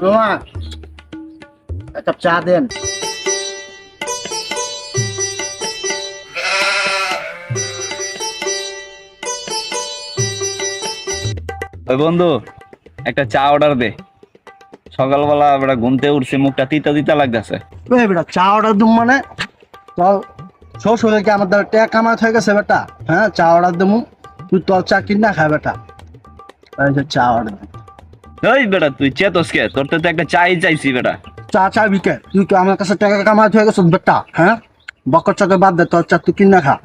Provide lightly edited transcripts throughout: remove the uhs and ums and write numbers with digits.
মামা এক কাপ চা দেন। ওই বন্ধু, একটা চা অর্ডার দে। সকালবেলা বেটা ঘুমতে উঠছে, মুখটা তিতা তিতা লাগতেছে। বেটা চা অর্ডার দিম মানে তোর শ্বশুরে কি আমার দ্বারা টাকা কামাত হয়ে গেছে বেটা? হ্যাঁ, চা অর্ডার দিমু, তুই তোর চা কিনা খা বেটা। এই যে চা অর্ডার দিম। ওই বেটা তুই চেতস কে? তোর তো একটা চাই চাইছি বেটা। চা চাবি কে? তুই কি আমার কাছে টাকা কামাত হয়ে গেছিস বেটা? হ্যাঁ, বকর চকে বাদ দে, তোর চা তুই কিনা খা।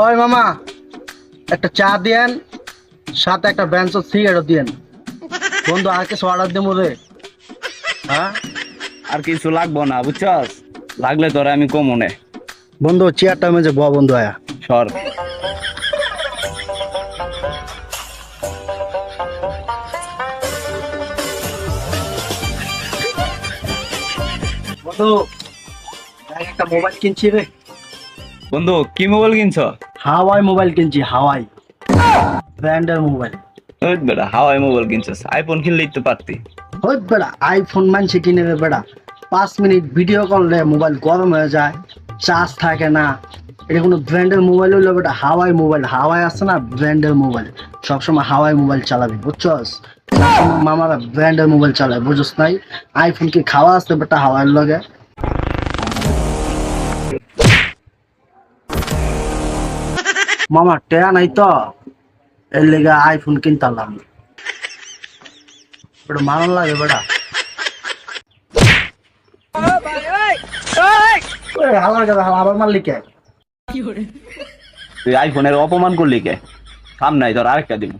ওই মামা একটা চা দিয়েন, সাথে একটা ব্যান্স সিগারেট দিয়েন। বন্ধু আর কিছু অর্ডার দেবো রে? হ্যাঁ আর কিছু লাগবো না, বুঝছস? লাগলে তোরা আমি কমনে বন্ধু, চেয়ারটা মেজে ব বন্ধু আয়া। সর। বন্ধু একটা মোবাইল কিনছি রে। বন্ধু কি মোবাইল কিনছ? হাওয়াই মোবাইল কিনছি, হাওয়াই ব্র্যান্ডের মোবাইল। ওই বেটা হাওয়াই মোবাইল কিনছস, আইফোন কিনলেই তো পারতি। ওই বেড়া আইফোন মানছে কিনে রে বেড়া, 5 মিনিট ভিডিও করলে মোবাইল গরম হয়ে যায়, চার্জ থাকে না। এটা কোনো ব্র্যান্ডের মোবাইল হইলো বেটা, হাওয়াই মোবাইল। হাওয়াই আছে না, ব্র্যান্ডের মোবাইল। সবসময় হাওয়াই মোবাইল চালাবি, বুঝছস? সবসময় মামারা ব্র্যান্ডের মোবাইল চালায়, বুঝছস নাই? আইফোন কি খাওয়া আসতে বেটা হাওয়াইয়ের লগে? মামা টেয়া নাই তো, এর লেগে আইফোন কিনতাম। বেটা মারণ লাগে বেটা। হাওয়ার কথা আবার মারলি কে? তুই আইফোনের অপমান করলি কে? সামনে তোর আরেকটা দিন।